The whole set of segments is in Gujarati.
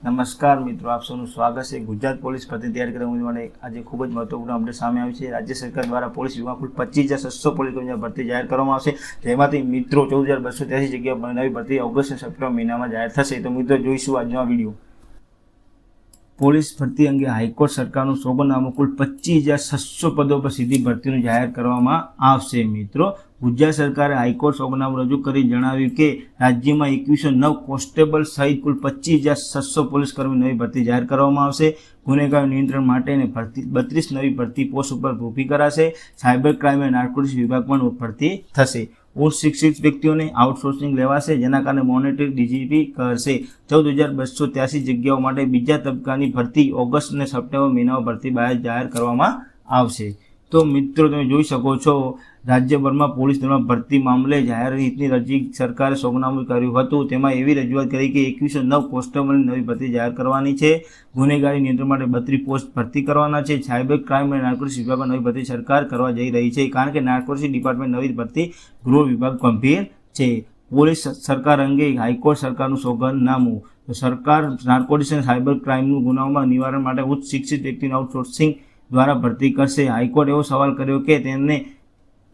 નમસ્કાર મિત્રો, આપ સૌનું સ્વાગત છે। ગુજરાત પોલીસ ભરતી તૈયાર કરવા માટે આજે ખૂબ જ મહત્વપૂર્ણ અપડેટ સામે આવી છે। રાજ્ય સરકાર દ્વારા પોલીસ વિભાગ કુલ 25,600 પોલીસ કર્મીઓ ભરતી જાહેર કરવામાં આવશે। જેમાંથી મિત્રો 14,283 જગ્યાઓ પર નવી ભરતી ઓગસ્ટ અને સપ્ટેમ્બર મહિનામાં જાહેર થશે। તો મિત્રો જોઈશું આજનો આ વિડીયો। પોલીસ ભરતી અંગે હાઈકોર્ટ સરકારનું સોગંદનામું કુલ 25,600 પદો પર સીધી ભરતીનું જાહેર કરવામાં આવશે। મિત્રો ગુજરાત સરકારે હાઈકોર્ટ સોગંદનામું રજૂ કરી જણાવ્યું કે રાજ્યમાં 2109 કોન્સ્ટેબલ સહિત કુલ 25,600 પોલીસ કર્મી નવી ભરતી જાહેર કરવામાં આવશે। ગુનેગાર નિયંત્રણ માટેની 32 નવી ભરતી પોસ્ટ ઉપર ઊભી કરાશે। સાયબર ક્રાઇમ અને નાર્કોટિક્સ વિભાગ પણ ભરતી થશે। ઉચ્ચ શિક્ષિત વ્યક્તિઓને આઉટસોર્સિંગ લેવાશે, જેના કારણે મોનિટરિંગ ડીજીપી કરશે। 14,283 જગ્યાઓ માટે બીજા તબક્કાની ભરતી ઓગસ્ટ અને સપ્ટેમ્બર મહિનામાં ભરતી જાહેર કરવામાં આવશે। તો મિત્રો તમે જોઈ શકો છો, રાજ્યભરમાં પોલીસ દળમાં ભરતી મામલે જાહેર હિતની અરજી સરકારે સોગંદનામું કર્યું હતું। તેમાં એવી રજૂઆત કરી કે 2109 કોન્સ્ટેબલની નવી ભરતી જાહેર કરવાની છે। ગુનેગારી નિયંત્રણ માટે 32 પોસ્ટ ભરતી કરવાના છે। સાયબર ક્રાઇમ અને નાર્કોટિક્સ વિભાગમાં નવી ભરતી સરકાર કરવા જઈ રહી છે, કારણ કે નાર્કોટિક્સ ડિપાર્ટમેન્ટ નવી ભરતી ગૃહ વિભાગ ગંભીર છે। પોલીસ સરકાર અંગે હાઈકોર્ટ સરકારનું સોગંદનામું। સરકાર નાર્કોટિક્સ અને સાયબર ક્રાઇમનું ગુનાઓમાં નિવારણ માટે ઉચ્ચ શિક્ષિત વ્યક્તિનું આઉટસોર્સિંગ દ્વારા ભરતી કરશે। હાઈકોર્ટે એવો સવાલ કર્યો કે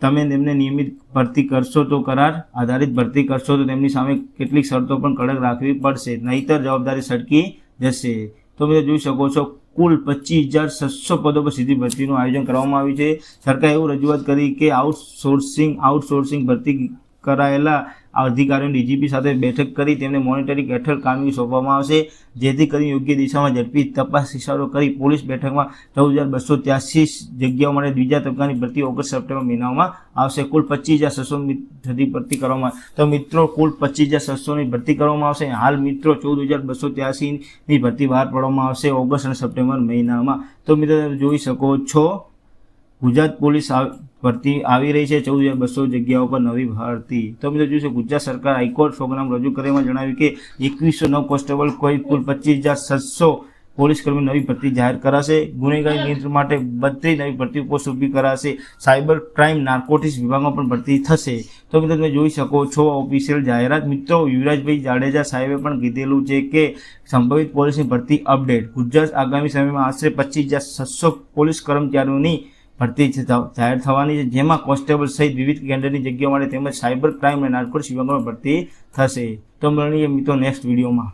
તમે તેમને નિયમિત ભરતી કરશો તો કરાર આધારિત ભરતી કરશો તો તેમની સામે કેટલીક શરતો પણ કડક રાખવી પડશે, નહીતર જવાબદારી છટકી જશે। તો તમે જોઈ શકો છો, કુલ 25,600 પદો પર સીધી ભરતીનું આયોજન કરવામાં આવ્યું છે। સરકારે એવું રજૂઆત કરી કે આઉટસોર્સિંગ ભરતી કરાયેલા અધિકારીઓની ડીજીપી સાથે બેઠક કરી તેમને મોનિટરિંગ હેઠળ કામગીરી સોંપવામાં આવશે, જેથી કરીને યોગ્ય દિશામાં ઝડપી તપાસ ઇશારો કરી પોલીસ બેઠકમાં 14,283 જગ્યાઓ માટે બીજા તબક્કાની ભરતી ઓગસ્ટ સપ્ટેમ્બર મહિનામાં આવશે। કુલ 25,600 ભરતી કરવામાં। તો મિત્રો કુલ 25,600ની ભરતી કરવામાં આવશે। હાલ મિત્રો 14,283ની ભરતી બહાર પાડવામાં આવશે ઓગસ્ટ અને સપ્ટેમ્બર મહિનામાં। તો મિત્રો જોઈ શકો છો, ગુજરાત પોલીસ ભરતી આવી રહી છે 14,200 જગ્યાઓ પર નવી ભરતી। તો મિત્રો જોઈશું, ગુજરાત સરકાર હાઈકોર્ટ સોગંદનામું રજૂ કરવામાં જણાવ્યું કે 2109 કોન્સ્ટેબલ કુલ 25,600 પોલીસ કર્મી નવી ભરતી જાહેર કરાશે। ગુનેગારી નિયંત્રણ માટે 32 નવી ભરતી પોસ્ટ ઊભી કરાશે। સાયબર ક્રાઇમ નાર્કોટિક્સ વિભાગમાં પણ ભરતી થશે। તો મિત્રો તમે જોઈ શકો છો ઓફિશિયલ જાહેરાત। મિત્રો યુવરાજભાઈ જાડેજા સાહેબે પણ કીધેલું છે કે સંભવિત પોલીસની ભરતી અપડેટ। ગુજરાત આગામી સમયમાં આશરે 25,600 પોલીસ કર્મચારીઓની ભરતી જાહેર થવાની છે, જેમાં કોન્સ્ટેબલ સહિત વિવિધ કેન્દ્રની જગ્યાઓ માટે તેમજ સાયબર ક્રાઇમ અને નાર્કોટિક્સ વિભાગમાં ભરતી થશે। તો મળીએ મિત્રો નેક્સ્ટ વિડીયોમાં।